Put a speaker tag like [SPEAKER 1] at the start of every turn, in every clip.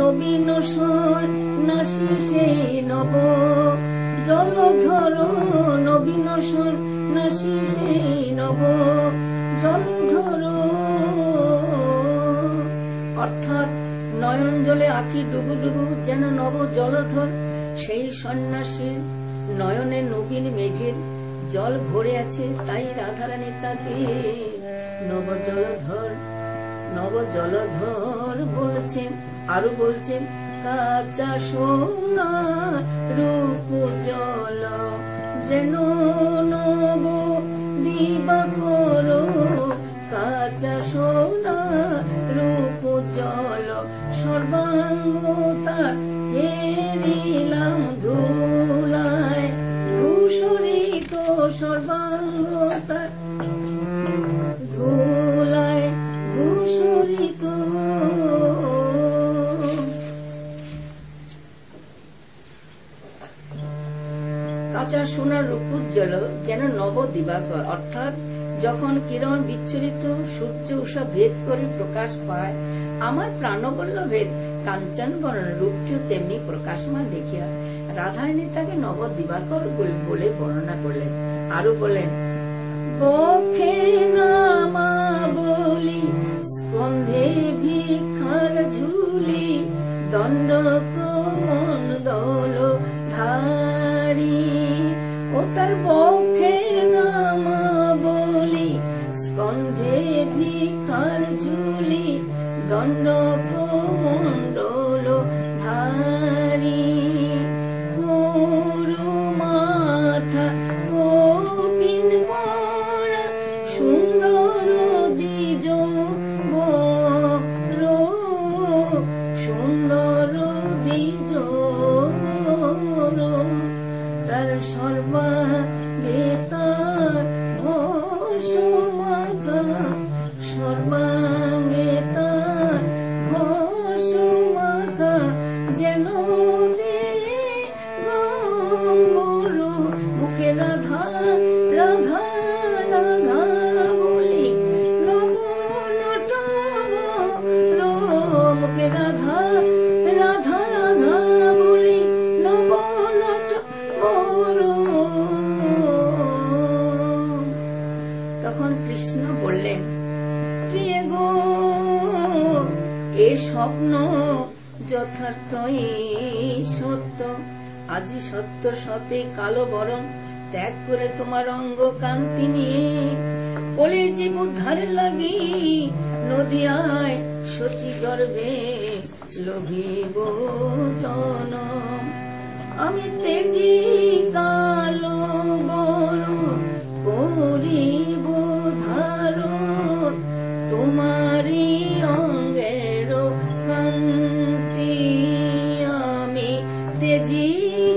[SPEAKER 1] নবীন সন্ন্যাসী সেই নব জলধর, নবীন সন্ন্যাসী সেই নব জলধর। অর্থাৎ নয়ন জলে আঁখি ডুবু ডুবু যেন নব জলধর, সেই সন্ন্যাসীর নয়নে নবীন মেঘের জল ভরে আছে, তাই রাধারানী তাকে নব জলধর বলছেন। আরো বলছেন, কাঁচা সোনা রূপ জল যেন নব দিবাকর, কাঁচা সোনা রূপ জল সর্বাঙ্গ তার হেরিলাম ধুলায় ধূসরিত, সর্বাঙ্গ তার ধুলায় ধূসরিত। কাঁচা সোনার রূপোজ্জ্বল যেন নব দিবাকর, অর্থাৎ যখন কিরণ বিচ্ছুরিত সূর্য উষা ভেদ করে প্রকাশ পায়, আমার প্রাণবল্লভের কাঞ্চন বর্ণ রূপটিও তেমনি প্রকাশমান দেখিয়া রাধারানী তাকে নব দিবাকর বলে বর্ণনা করলেন। আরো বলেন, বক্ষে নামা বলি স্কন্ধে ভিক্ষার ঝুলি দণ্ডক মণ্ডল ধারী, ও তার বক্ষে নামা বলি স্কন্ধে ভিক্ষার ঝুলি দণ্ডক মণ্ডল ধারী, গরু মাথা গোপিন পরা সুন্দর দ্বিজ বর, সুন্দর দ্বিজ বর, তার সর্বাঙ্গে তার ভস্মাখা, সর্বাঙ্গে তার ভস্মাখা যেন দিগম্বর, মুখে রাধা রাধা রাধা বলি নব নটবর, মুখে রাধা রাধা রাধা বলি নব নটবর। তখন কৃষ্ণ বললেন, প্রিয় গো, এ স্বপ্ন যথার্থই সত্য, আজি সত্য সতে কালো বরণ ত্যাগ করে তোমার অঙ্গ কান্তি নিয়ে কলির জীব উদ্ধার লাগি নদিয়ায় শচী গর্ভে লোভিব জনম। আমি তেজি কালো বরণ করিব ধারণ, তোমারি অঙ্গের কান্তি আমি তেজি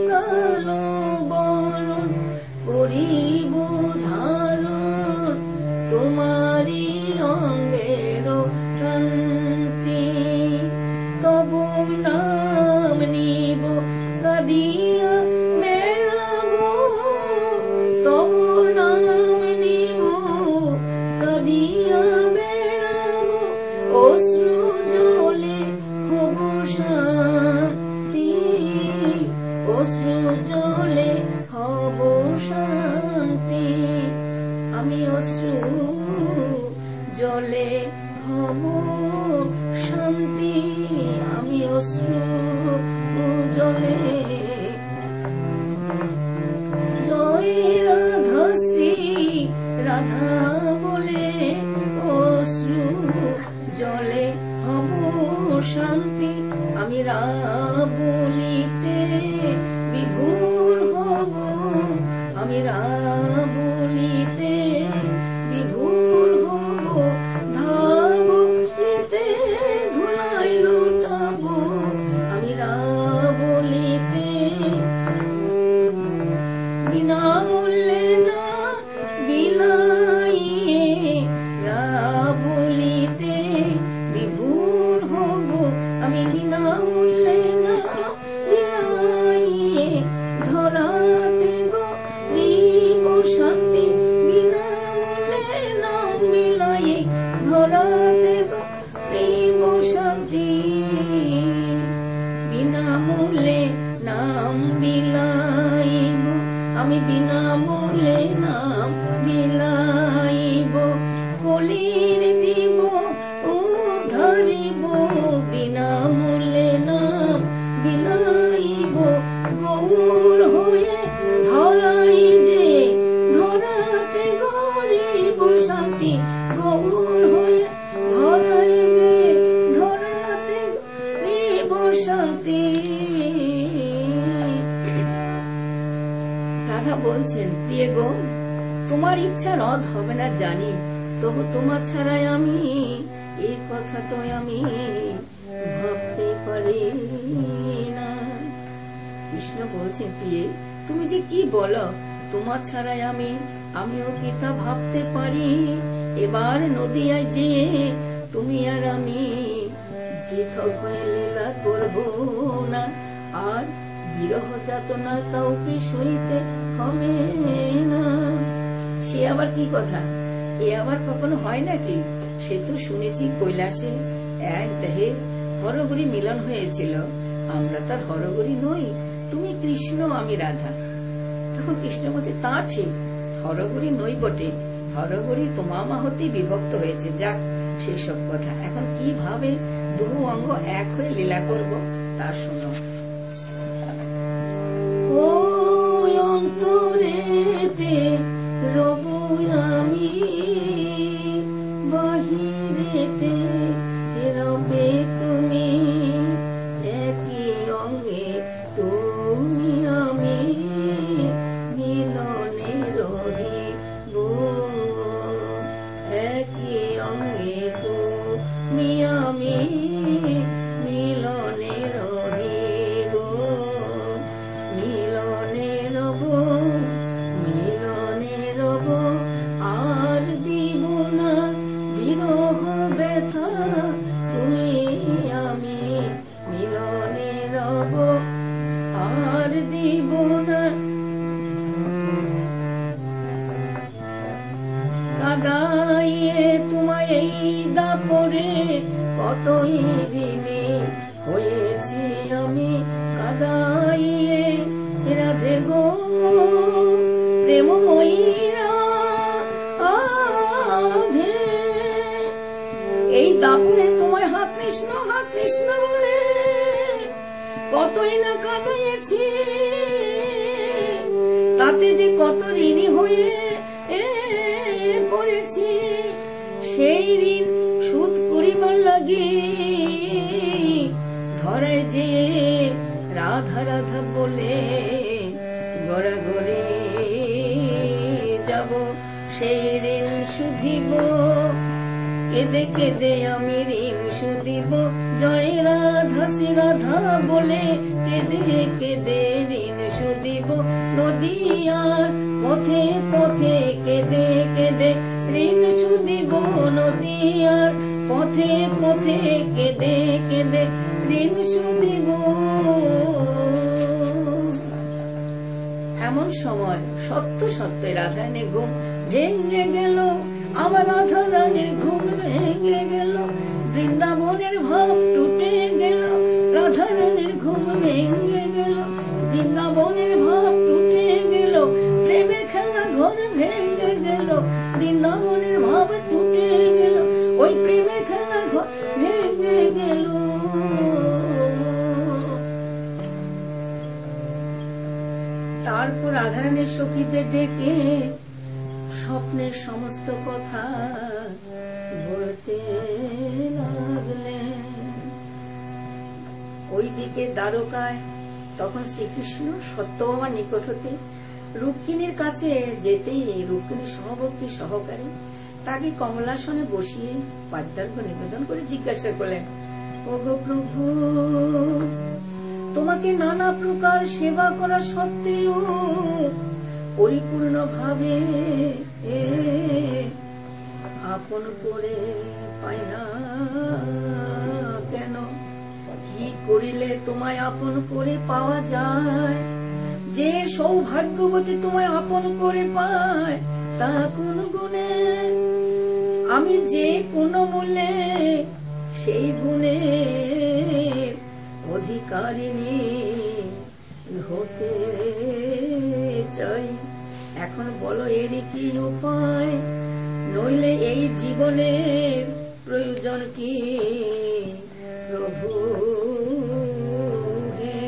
[SPEAKER 1] কালো বরণ করিব ধারণ, তোমারি অঙ্গের কান্তি। তব নাম নিব কাদিয়া বেড়াবো, তব নাম নিব কাদিয়া বেড়াবো, অশ্রু জলে খুব শান্তি, অশ্রু জলে হব শান্তি, আমি অশ্রু জলে হব শান্তি, আমি অশ্রু জলে। জয় রাধা শ্রী রাধা বলে অশ্রু জলে হব শান্তি, আমি রাবলিতে বিভোর হব, আমি রাবলিতে বিভোর হব, ধাবলিতে ধুলাই লুটাব, আমি রাবলিতে বিনামূল্যে না বিলাইয়ে, রাবলিতে বিভোর হব, আমি বিনামূল্যে না বিলাইয়ে, ধরাতে গরিব শান্তি বিনামূল্যে না বিলাইয়ে, ধরাতে গরিব শান্তি। নাম বিলাইব, আমি বিনামূল্যে নাম বিলাইব, কলির জীব উদ্ধারিব, বিনামূল্যে নাম বিলাইব, গৌর হয়ে ধরাই যে ধরাতে গরিব শান্তি, গৌর হয়ে ধরাই যে ধরাতে গরিব শান্তি। রাধা বলছেন, প্রিয় গো, তোমার ইচ্ছা রদ হবে না জানি, তবু তোমার ছাড়াই আমি এই কথা তো আমি ভাবতে পারি না। কৃষ্ণ বলছেন, প্রিয়ে তুমি যে কি বলো, তোমার ছাড়াই আমিও কি তা ভাবতে পারি। এবার নদিয়ায় যে তুমি আর আমি পৃথক হয়ে লীলা করব না, আর বিরহ যাতনা কাউকে সইতে হবে না। সে আবার কি কথা, এ আবার কখনো হয় নাকি? সে তো শুনেছি কৈলাসে এক দেহে হরগরি মিলন হয়েছিল, আমরা তার হরগরি নই, তুমি কৃষ্ণ আমি রাধা। তখন কৃষ্ণ বলছে, তা ঠিক, হরগরি নই বটে, হরগরি তোমামা হতেই বিভক্ত হয়েছে, যাক সেসব কথা। এখন কিভাবে দুহু অঙ্গ এক হয়ে লীলা করব তা শোনো। ও অন্তরেতে রব আমি, বাহিরেতে রবে তুমি, একই অঙ্গে তুমি আমি, মিলনে রহিব, একই অঙ্গে তুমি আমি, মিলনে রহিব, মিলনে রব, মিলনে রব, আর দিব না বিরহ ব্যথা, তুমি আমি মিলনে রব, আর দিব না। কাদাইয়ে তোমায় এই দাপরে কতই ঋণী হয়েছি আমি, কাদাইয়ে রাধে গো প্রেমময়ীরা আধে, এই দাপরে তোমায় হা কৃষ্ণ বলে কতই না কাঁদাইছি, তাতে যে কত ঋণী হয়ে পড়েছি, সেই ঋণ শোধ করিবার লাগি ধরায় যে রাধা রাধা বলে গড়াগড়ি যাব, সেই ঋণ শুধিব, কেঁদে কেঁদে আমি ঋণ শুধিব, জয় রাধা শ্রী রাধা বলে কেঁদে কেঁদে ঋণ শুধিব, নদিয়ার পথে পথে কেঁদে কেঁদে ঋণ শুধিব, নদিয়ার পথে পথে কেঁদে কেঁদে ঋণ শুধিব। এমন সময় সত্য সত্য রাধারানীর ঘুম ভেঙে গেল, আমার রাধা রানীর ঘুম ভেঙে গেল, বৃন্দাবনের ভাব টুটে গেল, রাধা রানীর ঘুম ভেঙে গেল, বৃন্দাবনের ভাব টুটে গেল, প্রেমের খেলা ঘর ভেঙে গেল, বৃন্দাবনের ভাব টুটে গেল, ওই প্রেমের খেলা ঘর ভেঙে গেল। তারপর রাধারানীর সখীদের ডেকে স্বপ্নের সমস্ত কথা বলতে লাগলেন। ওইদিকে দ্বারকায় তখন শ্রীকৃষ্ণ সত্যভামার নিকট হতে রুক্মিণীর কাছে যেতেই রুক্মিণীর সহবর্তী সহকারে তাকে কমলাসনে বসিয়ে পাদ্যার্ঘ নিবেদন করে জিজ্ঞাসা করলেন, ওগো প্রভু, তোমাকে নানা প্রকার সেবা করা সত্ত্বেও পরিপূর্ণ ভাবে আপন করে পাই না কেন? কি করিলে তোমায় আপন করে পাওয়া যায়? যে সৌভাগ্যবতী তোমায় আপন করে পায় তা কোন গুণে? আমি যে কোন মূল্যে সেই গুণে অধিকারিণী হতে চাই। এখন বলো এর কি উপায়, নইলে এই জীবনের প্রয়োজন কি প্রভু হে।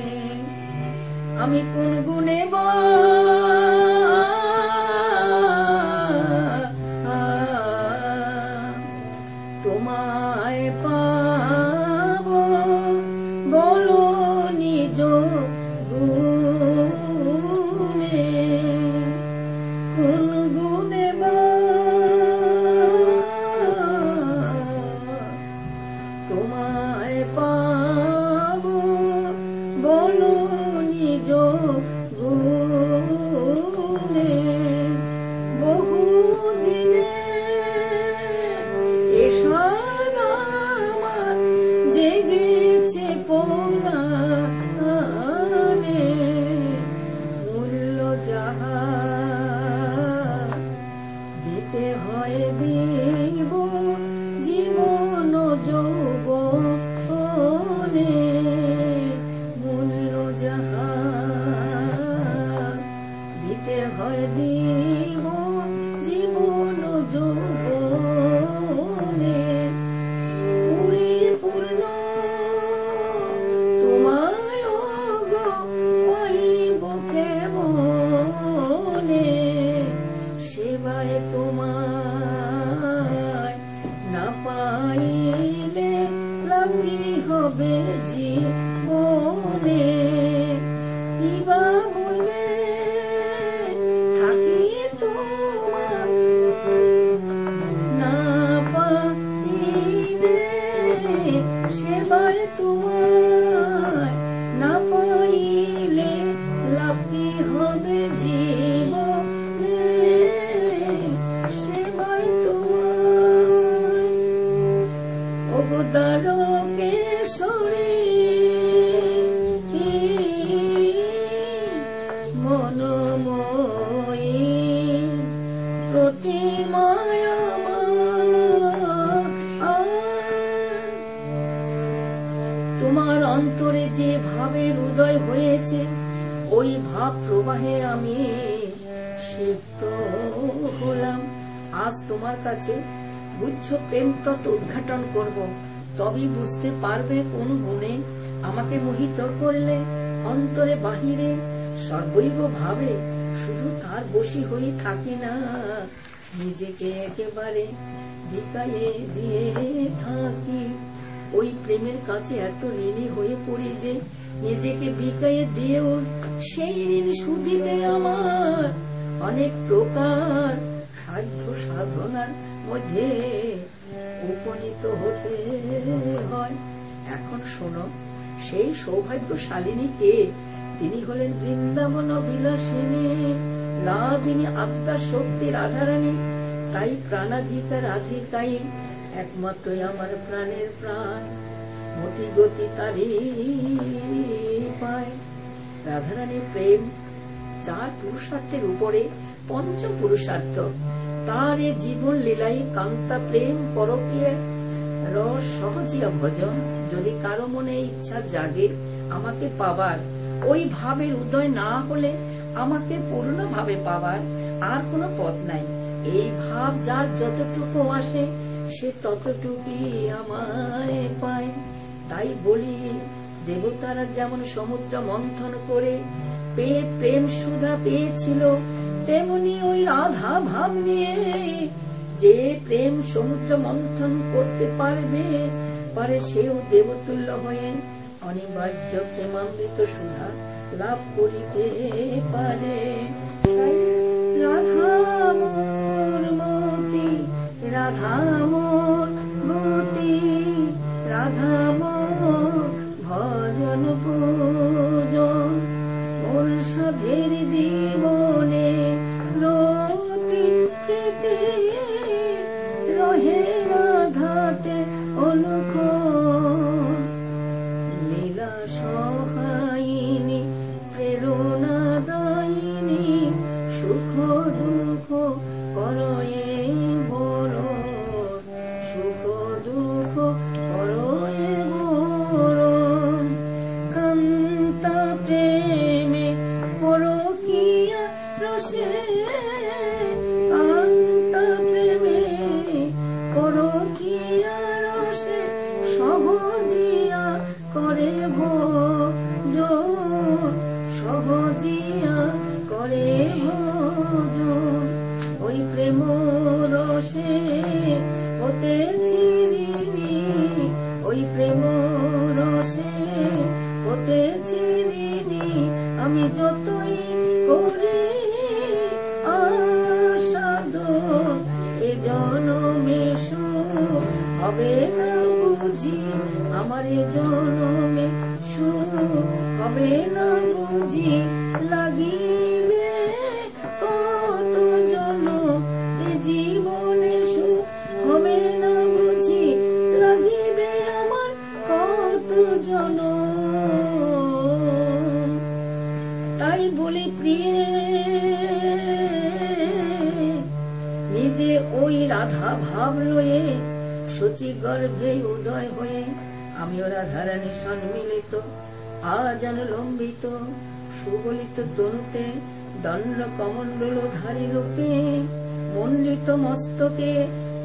[SPEAKER 1] আমি কোন গুণে তোমায় পাব, বলো নিজ গুণে। কোন গুণে তোমায় পাব, বলো নিজ গুণে। বহুদিনে এসব আমার জেগেছে পরাণে, মূল্য যাহা দিতে হয় দিব, জীবন যৌবনে। মূল্য যাহা দিতে হয় দিব, জীবন যৌবনে। পরিপূর্ণ তোমায় গো পাইব কেমনে, সেবায় তোমায় না পাইলে লাভ কি হবে জীবনে। কিবা বলে থাকি তোমার না পাইলে, সেবায় তোমায় না পাইলে লাভ কি হবে জীবনে। সেবায় তোমায় অবতারকেশ্বরী মনময়ী প্রতিমায় তোমার অন্তরে যে ভাবের উদয় হয়েছে, ওই ভাব প্রবাহে আমি সিক্ত হলাম। আজ তোমার কাছে গুচ্ছ প্রেম তত্ত্ব উদ্ঘাটন করব, তবেই বুঝতে পারবে কোন গুণে আমাকে মোহিত করলে। অন্তরে বাহিরে সর্বৈব ভাবে শুধু তার বশী হয়ে থাকি না, নিজেকে একেবারে বিকায়ে দিয়ে থাকি। ওই প্রেমের কাছে এত ঋণী হয়ে পড়ি যে নিজেকে বিকায়ে দিয়েও সেই ঋণ শুধিতে আমার অনেক প্রকার সাধ্য সাধনার মধ্যে উপনীত হতে হয়। এখন শোনো, সেই সৌভাগ্যশালিনী কে? তিনি হলেন বৃন্দাবন বিলাসিনী লাদিনী আত্মা শক্তি রাধারানী। তাই প্রাণাধিকার আধিকাই একমাত্রই আমার প্রাণের প্রাণ, মতি গতি তারই পায়। রাধারানীর প্রেম 4 পুরুষার্থের উপরে পঞ্চম পুরুষার্থ। তার এ জীবন লীলাই কান্তা প্রেম পরকীয়া রস সহজিয়া ভজন। যদি কারো মনে ইচ্ছা জাগে আমাকে পাবার, ওই ভাবের উদয় না হলে আমাকে পূর্ণভাবে পাবার আর কোনো পথ নাই। এই ভাব যার যতটুকু আসে সে ততটুকুই আমায় পায়। তাই বলি, দেবতারা যেমন সমুদ্র মন্থন করে পেয়ে প্রেম সুধা পেয়েছিল, তেমনি ওই রাধা ভাব নিয়ে যে প্রেম সমুদ্র মন্থন করতে পারে সেও দেবতুল্য হয়ে অনিবার্য প্রেমামৃত সুধা লাভ করিতে পারে। রাধা মোর মতি, রাধা মোর গতি, রাধা মোর ভজন পূজন। মোর সাধের জীবনে রতি প্রীতি রহে রাধাতে অনুক্ষণ। লীলা সহায়িনী প্রেরণাদায়িনী সুখ দুঃখ করয়ে বরণ, সুখ দুঃখ করয়ে বরণ। কান্তা প্রেমে হতেছি ঋণী আমি যতই করি আসাদ, এ জনমে সুখ হবে না বুঝি আমার, এ জনমে সুখ হবে না বুঝি, লাগিবে কত জনম এ জীবনে সুখ হবে না বুঝি, লাগিবে আমার কত জনম। তাই বলি প্রিয়ে নিজে ওই রাধা ভাব লয়ে সচি গর্ভে উদয় হয়ে, আমিও রাধারানী সম্মিলিত আজান লম্বিত সুবলিত তনুতে, দণ্ড কমণ্ডল ধারী রূপে মণ্ডিত মস্তকে,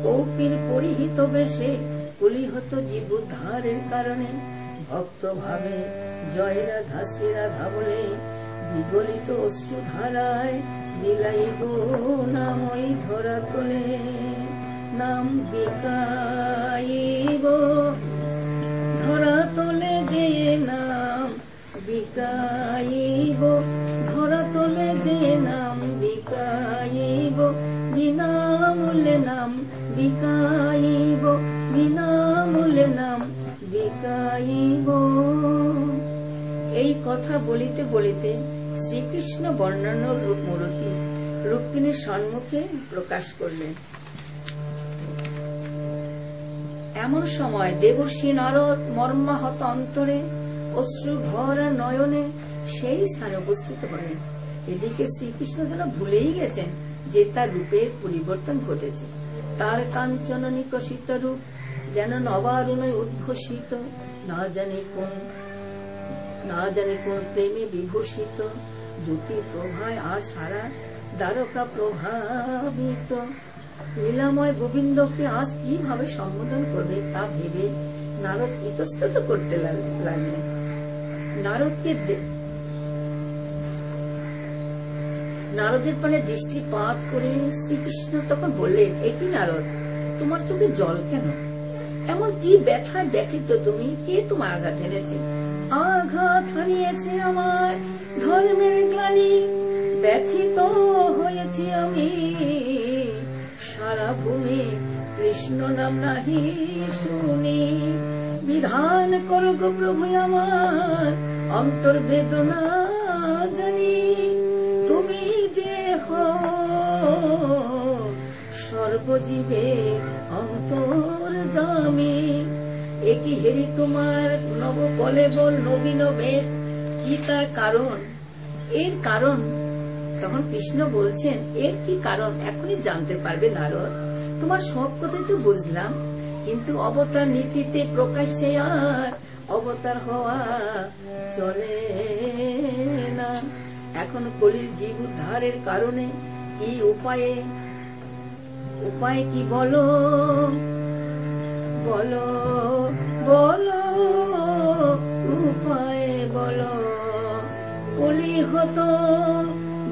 [SPEAKER 1] কৌপির পরিহিত বেশে কুলিহত জীবুদ্ধারের কারণে, ভক্ত ভাবে জয় রাধা শ্রী রাধা বলে বিগলিত অশ্রুধারায় বিলাইব নাম ওই ধরা তোলে, নাম বিকাইব ধরা তোলে যে নাম বিকাইব, ধরা তোলে যে নাম বিকাইব, বিনামূল্যে নাম বিকাইব, বিনামূল্যে নাম বিকাইব। এই কথা বলিতে বলিতে শ্রীকৃষ্ণ বর্ণানোর রূপমূর্তি রুক্মিণীর সম্মুখে প্রকাশ করলেন। এমন সময় দেবর্ষি নারদ মর্মাহত অন্তরে অশ্রু ভরা নয়নে সেই স্থানে উপস্থিত হলেন। এদিকে শ্রীকৃষ্ণ যেন ভুলেই গেছেন যে তার রূপের পরিবর্তন ঘটেছে। তার কাঞ্চন নিকশিত রূপ যেন নবারুণে উদ্ঘোষিত, না জানি কোন প্রেমে বিভূষিত, জ্যোতি প্রভায় আজ সারা দ্বারকা প্রভাবিত। লীলাময় গোবিন্দকে আজ কিভাবে সম্বোধন করবে তা ভেবে নারদ ইতস্তত করতে লাগলেন। নারদের পানে দৃষ্টিপাত করে শ্রীকৃষ্ণ তখন বললেন, একই নারদ, তোমার চোখে জল কেন? এমন কি ব্যথায় ব্যথিত তুমি? কে তোমার আঘাত এনেছে? আঘাত হানিয়েছে আমার ধর্মের গ্লানি, ব্যথিত হয়েছি আমি সারা ভূমি কৃষ্ণ নাম নাহি শুনি। বিধান করো গো প্রভু আমার অন্তর বেদনা জানি, তুমি যে সর্বজীবে অন্তর জামি। একই হেরি তোমার নব কলেবর নবীন বেশ, কি তার কারণ? এর কারণ তখন কৃষ্ণ বলছেন, এর কি কারণ এখনই জানতে পারবে নারদ। তোমার সব কথাই তো বুঝলাম, কিন্তু অবতার নীতিতে প্রকাশ্যে আর অবতার হওয়া চলে না। এখন কলির জীব উদ্ধারের কারণে কি উপায় কি বলো বলো বলো, উপায় বলো। কলি হতো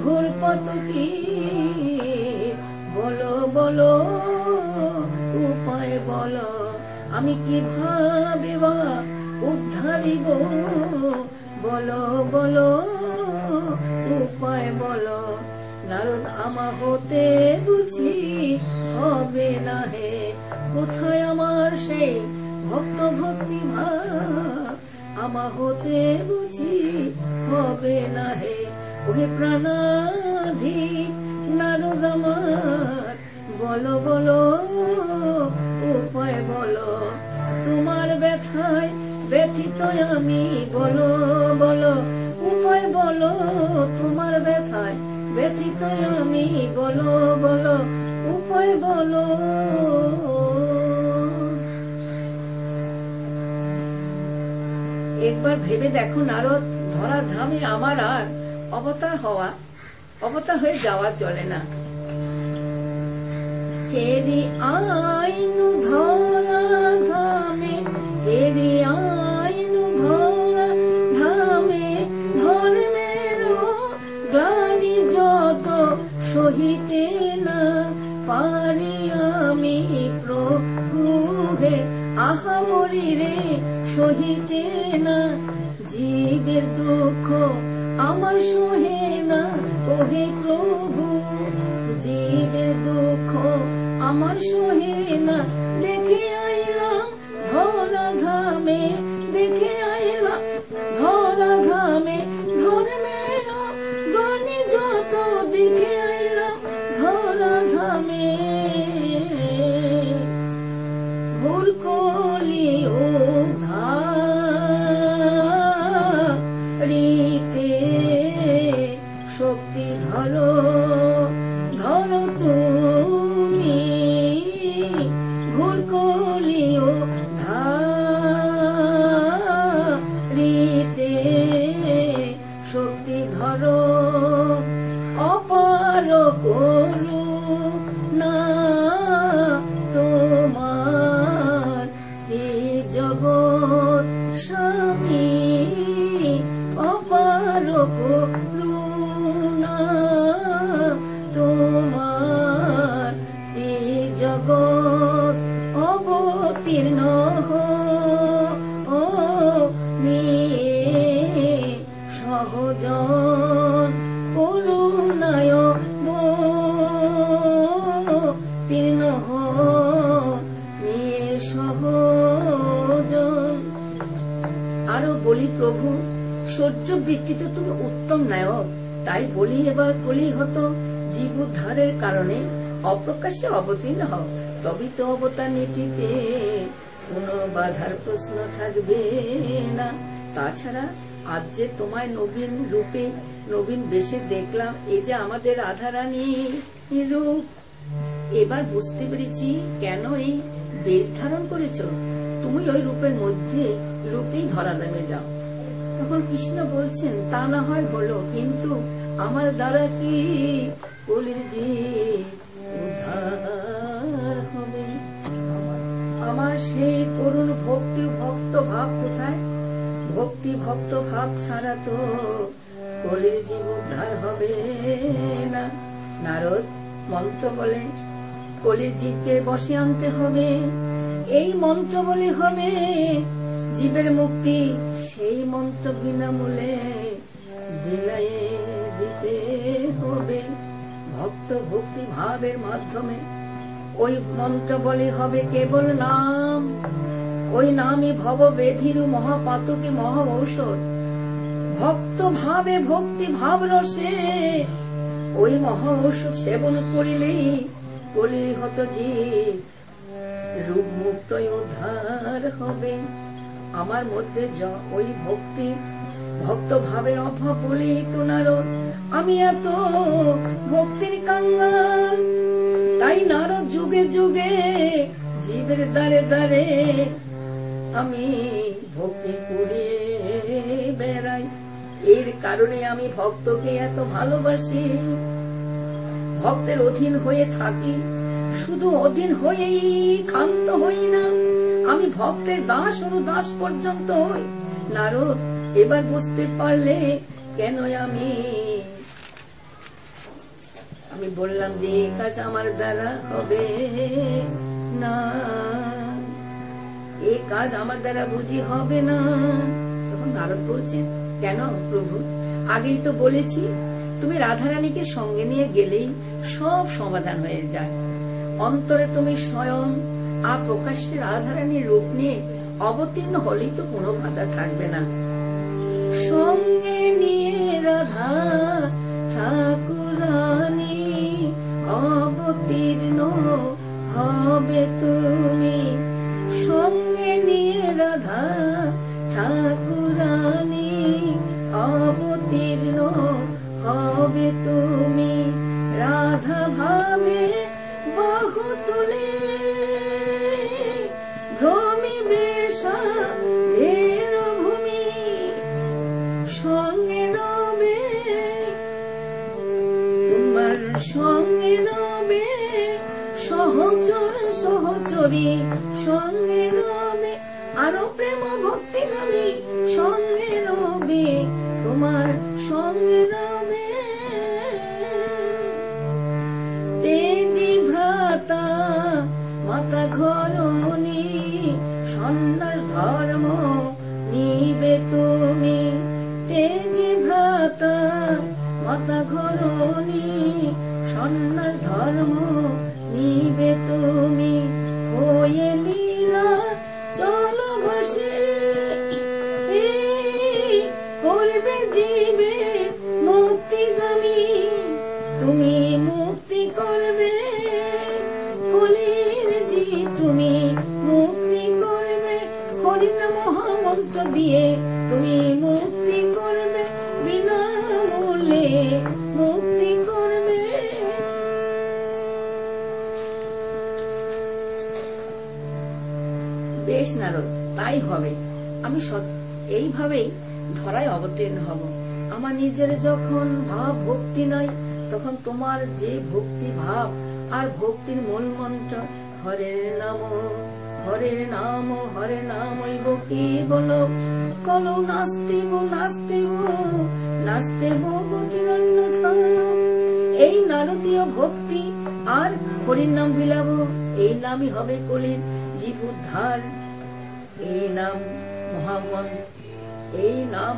[SPEAKER 1] ঘোরপত কি বলো বলো, উপায় বলো। আমি কিভাবে বা উদ্ধারিব বলো বলো, উপায় বলো। নারদ আমা হতে বুঝি হবে না হে, কোথায় আমার সেই ভক্ত ভক্তি ভাব? আমা হতে বুঝি হবে না হে, ওহে প্রাণাধি নারদ আমার বলো বলো, উপায় বলো। তোমার ব্যথায় ব্যথিত আমি বলো বলো, উপায় বলো। তোমার ব্যথায় ব্যথিত আমি বলো বলো, উপায় বলো। একবার ভেবে দেখো নারদ, ধরা ধামে আমার আর অবতার হয়ে যাওয়া চলে না। হেরি আইনু ধরা ধামে, হেরি আইনু ধরা ধামে, ধর্মের গ্লানি যত সহিতে না পারি আমি প্রভু হে। আহা মরি রে সহিতে না, জীবের দুঃখ আমার সহে না। ওহে প্রভু, জীবের দুঃখ আমার সহে না। দেখে আইলাম ধরা ধামে, দেখে আইলাম ধরা ধামে, ধর্মের গানে যত দেখে আইলাম ধরা ধামে। ঘোর কলি উদ্ধারিতে শক্তি ধরো, ধরো তুমি। ঘোর কলি উদ্ধারিতে শক্তি ধরো, অপার করুণা তোমার জগৎ স্বামী। অপার করুণা তোমার জগৎ অবতীর্ণ নিয়ে সহজন করুণায় তীর্ণ নিয়ে সহজন। আরো বলি, প্রভু সহ্য বৃত্তিতে তুমি উত্তম নায়ক, তাই বলি এবার কলি হতো জীব উদ্ধারের কারণে অপ্রকাশ্যে অবতীর্ণ হও, তবেই তো অবতার নীতিতে কোন বাধার প্রশ্ন থাকবে না। তাছাড়া আজ যে তোমায় নবীন রূপে নবীন বেশে দেখলাম, এই যে আমাদের রাধারানী রূপ, এবার বুঝতে পেরেছি কেন এই বেশ ধারণ করেছ। তুমি ওই রূপের মধ্যে লোকেই ধরা দেবে যাও। তখন কৃষ্ণ বলছেন, তা না হয় হলো, কিন্তু আমার দ্বারা কি কলির জীব উদ্ধার হবে? আমার সেই করুণ ভক্তি ভক্ত ভাব কোথায়? ভক্তি ভক্ত ভাব ছাড়া তো কলির জীব উদ্ধার হবে না। নারদ মন্ত্র বলে কলির জীবকে বসে আনতে হবে, এই মন্ত্র বলে হবে জীবের মুক্তি। সেই মন্ত্র বিনামূল্যে বিলায়ে দিতে হবে ভক্ত ভক্তি ভাবের মাধ্যমে। ওই মন্ত্র বলে হবে কেবল নাম, ওই নামই ভব বেধির মহাপাতকে মহা ঔষধ। ভক্ত ভাবে ভক্তি ভাব রসে ওই মহা ঔষধ সেবন করিলেই কলি হত জীব রূপ মুক্ত উদ্ধার হবে। আমার মধ্যে ওই ভক্তি ভক্ত ভাবের অভাব বলি তো নারদ, আমি এত ভক্তির কাঙ্গাল। তাই নারদ যুগে যুগে জীবের দ্বারে দ্বারে আমি ভক্তি করিয়ে বেড়াই। এর কারণে আমি ভক্তকে এত ভালোবাসি, ভক্তের অধীন হয়ে থাকি। শুধু অধীন হয়েই ক্ষান্ত হই না, আমি ভক্তের দাস অনুদাস পর্যন্ত হই। নারদ এবার বুঝতে পারলে কেন আমি বললাম যে এই কাজ আমার দ্বারা হবে না, এই কাজ আমার দ্বারা বুঝি হবে না। তখন নারদ বলছেন, কেন প্রভু? আগেই তো বলেছি তুমি রাধারানীকে সঙ্গে নিয়ে গেলেই সব সমাধান হয়ে যায়। অন্তরে তুমি স্বয়ং আর প্রকাশ্যে রাধারানীর রূপ নিয়ে অবতীর্ণ হলেই তো কোনো বাধা থাকবে না। সঙ্গে নিয়ে রাধা ঠাকুরানী অবতীর্ণ হবে তুমি। সঙ্গে নিয়ে রাধা ঠাকুরানী অবতীর্ণ হবে তুমি। রাধা ভাবে বাহু তুলে ভ্রমিবে সাধের ভূমি। সঙ্গে রবে তোমার, সঙ্গে রবে সহচর সহচরী। সঙ্গে রবে আরো প্রেম ভক্তি গামী। সঙ্গে রবে তোমার, সঙ্গে রবে তেজি ভ্রাতা মাতা ঘরণী। সন্ন্যাস ধর্ম যে যে ভ্রাতা মাতা ঘরণী সন্ন্যাস ধর্ম নিবে তুমি হয়ে লীলা চলো বসে করবে জীবে মুক্তিগামী তুমি মুক্তি করবে কলির জি তুমি মুক্তি করবে হরিণ মহামন্ত্র দিয়ে তুমি মুক্তি করবে বিনামূল্যে মুক্তি করবে। বেশ নারদ, তাই হবে। আমি এইভাবেই ধরায় অবতীর্ণ হব। আমার নিজের যখন ভাব ভক্তি নয়, তখন তোমার যে ভক্তি ভাব আর ভক্তির মূল মন্ত্র হরের নাম হরের নাম হরে নাম কি বল কলো নাস্তিব নাস্তিব নাস্তিব গতিরণ্য এই নারদীয় ভক্তি আর হরির নাম বিলাব। এই নামই হবে কলির জীব উদ্ধার। এই নাম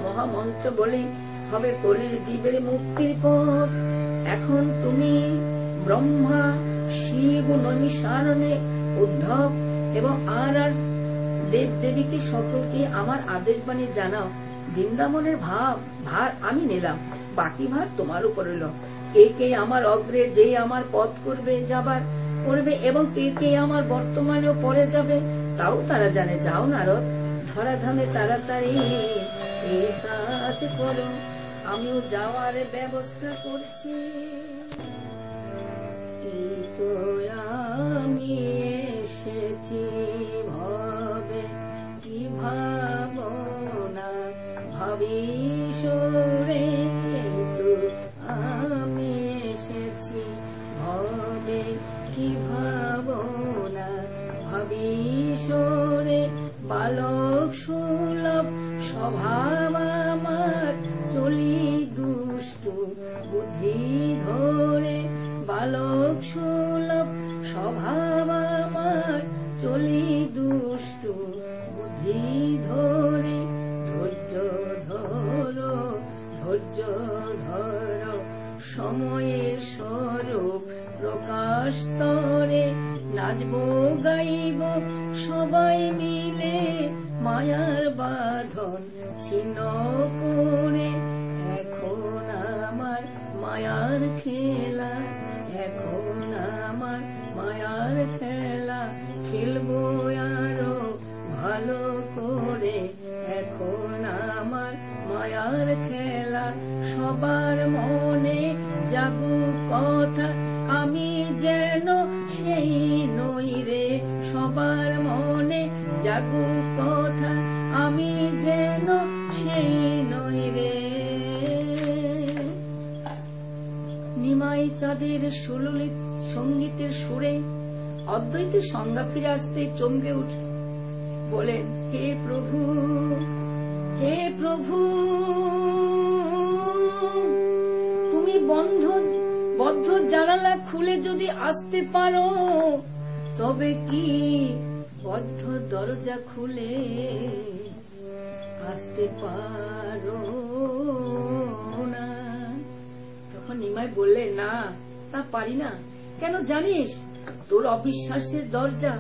[SPEAKER 1] মহামন্ত্র বলে হবে কলির জীবের মুক্তির পথ। এখন তুমি ব্রহ্মা শিব নৈমিষারণ্যে উদ্ধব এবং আর দেব দেবীকে সকলকে আমার আদেশ বাণী জানাও। বৃন্দাবনের ভার আমি নিলাম, বাকি ভার তোমার উপর রইল। কে কে আমার অগ্রে যে আমার পথ করবে যাবার করবে এবং কে কে আমার বর্তমানেও পরে যাবে তাও তারা জানে। যাও নারদ, ধরাধামে তাড়াতাড়ি এই কাজ করো, আমিও যাওয়ার ব্যবস্থা করছি। আমি এসেছি ভবে কি ভাবনা ভাবিসরে, তো আমি এসেছি ভবে কি ভাবনা ভাবিসরে। বালক সুলভ স্বভাব আমার চলি দুষ্টু বুদ্ধি ধরে। বালক সুলভ স্বভাব আমার চলি দুষ্টু বুদ্ধি ধরে। ধৈর্য ধর সময়ের স্বরূপ প্রকাশ তরে। নাচব গাইব সবাই মিলে মায়ার বাঁধন ছিন্ন করে। এখন আমার মায়ার খেলা, এখন আমার মায়ার খেলা খেলবো আরো ভালো করে। এখন আমার মায়ার খেলা সবার মনে জাগুক কথা, আমি যেন সেই নই রে। সবার মনে জাগুক কথা, আমি যেন সেই নই রে। নিমাই চাঁদের সুললিত সঙ্গীতের সুরে অদ্বৈতের সংজ্ঞা ফিরে আসতে চমকে উঠে বলেন, হে প্রভু, হে প্রভু, তুমি বদ্ধ জানালা খুলে যদি আসতে পারো, তবে কি বদ্ধ দরজা খুলে আসতে পারো না? তখন নিমাই বললে, না, তা পারি না। কেন জানিস? তোর অবিশ্বাসের দরজা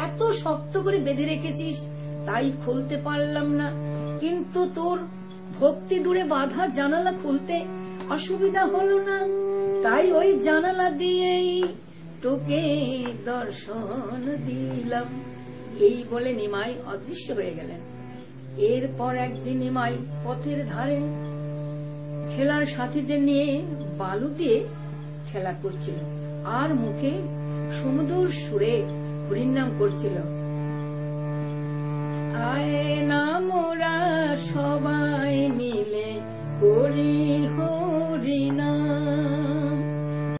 [SPEAKER 1] এত শক্ত করে বেঁধে রেখেছিস, তাই খুলতে পারলাম না। কিন্তু তোর ভক্তি ডুরে বাঁধা জানালা খুলতে অসুবিধা হলো না, তাই ওই জানালা দিয়েই তোকে দর্শন দিলাম। এই বলে নিমাই অদৃশ্য হয়ে গেলেন। এরপর একদিন নিমাই পথের ধারে খেলার সাথীদের নিয়ে বালু দিয়ে খেলা করছিল আর মুখে সুমধুর সুরে হরির নাম করছিল। আয় না মোরা সবাই মিলে করি হরি নাম।